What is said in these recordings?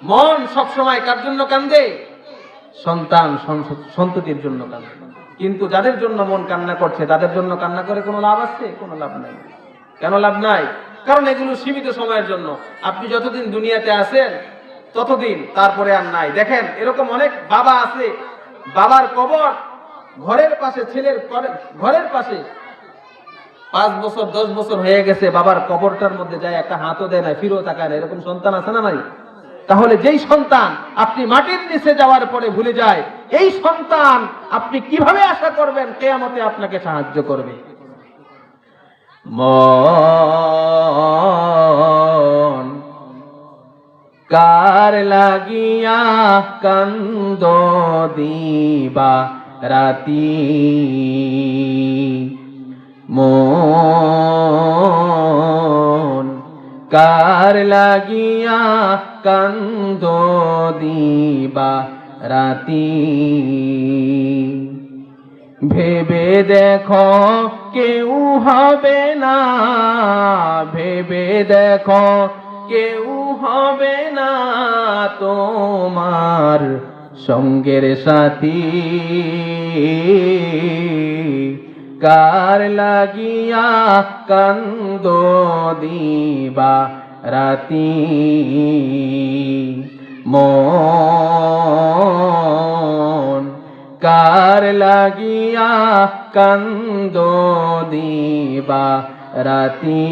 মন সবসময় কার জন্য কান্দে? সন্তান সন্ততির জন্য কান্দে। কিন্তু যাদের জন্য মন কান্না করছে তাদের জন্য কান্না করে কোনো লাভ আছে? কোনো লাভ নাই। কেন লাভ নাই? কারণ এগুলো সীমিত সময়ের জন্য। আপনি যতদিন দুনিয়াতে আছেন ততদিন, তারপরে আর নাই। দেখেন এরকম অনেক বাবা আছে, বাবার কবর ঘরের পাশে, ছেলের ঘরের পাশে 5 বছর 10 বছর হয়ে গেছে, বাবার কবরটার মধ্যে যায় একটা হাতও দেয় না, ফিরেও তাকায় না। এরকম সন্তান আছে না নাই? তাহলে যেই সন্তান আপনি মাটির নিচে যাওয়ার পরে ভুলে যায়, এই সন্তান আপনি কিভাবে আশা করবেন কিয়ামতে আপনাকে সাহায্য করবে? মন কার লাগিয়া কান্দ দিবা রাতি, মন কার লাগিয়া কান্দ দিবা রাতি, ভেবে দেখো কেউ হবে না, ভেবে দেখো কেউ হবে না তোমার সঙ্গের সাথী, কার লাগিয়া কান্দ দিবা রাতি, মন কার লাগিয়া কান্দ দিবা রাতি,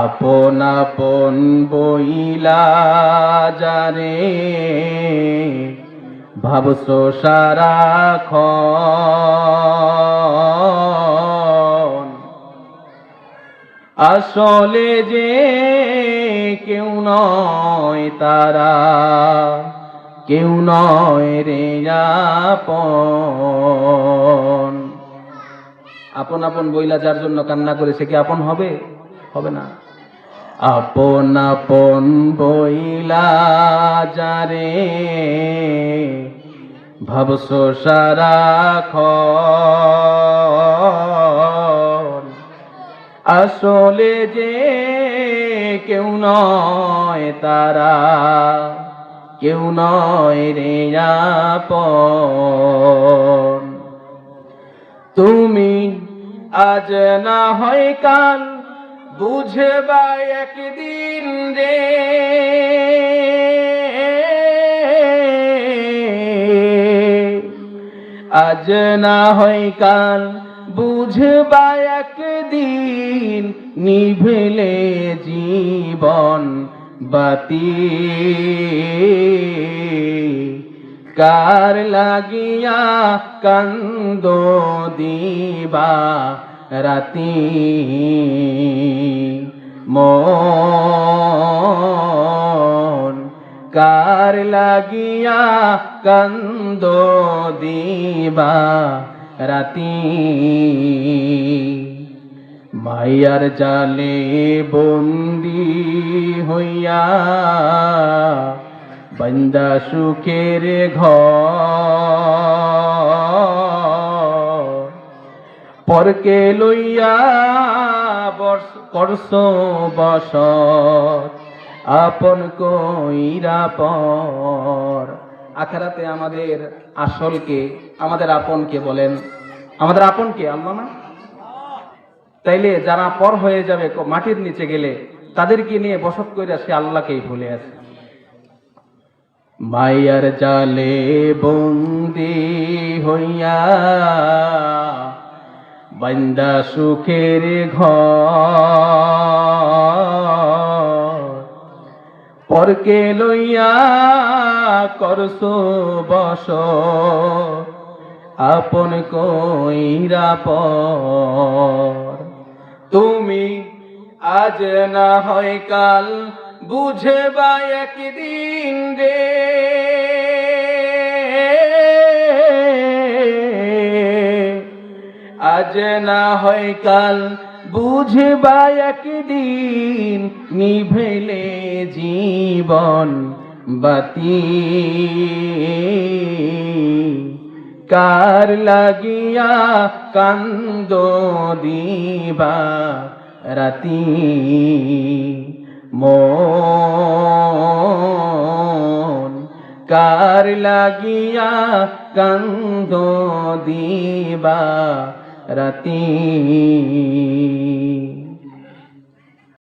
আপন আপন বইলা যারে ভাবছো সারাক্ষণ, আসলে যে কেউ নয় তারা, কেউ নয় রে আপন। আপন আপন বইলা যার জন্য কান্না করে সে কি আপন হবে? হবে না। আপন আপন বইলা যারে ভাবছো সারাক্ষণ, আসলে যে কেউ নয় তারা, কেউ নয় রে আপন। তুমি আজ না হয় কাল বুঝবা একদিন রে, আজ না হয় কাল বুঝবা একদিন, নিভেলে জীবন বাতি, কার লাগিয়া কান্দ দিবা রাতি, মন কার লাগিয়া কান্দ দিবা রাতি, মায়ার জালে বন্দি হইয়া বান্দা সুখের ঘর, পরকে লইয়া করছ বসত, আপন কইরা পর। আখিরাতে আমাদের আসলকে, আমাদের আপনকে বলেন, আমাদের আপনকে আল্লাহ না? তাইলে যারা পর হয়ে যাবে মাটির নিচে গেলে, তাদেরকে নিয়ে বসত কইরা সে আল্লাহকেই ভুলে আছে। মায়ার জালে বন্দি হইয়া বান্দা সুখের ঘর, পরকে লইয়া করছো বসত, আপন কইরা পর। তুমি আজ না হয় কাল বুঝবা একদিন রে, আজ না হয় কাল বুঝবা একদিন, নিভেলে জীবন বাতি, কার লাগিয়া কান্দ দিবা রাতি, মন কার লাগিয়া কান্দ দিবা রাতি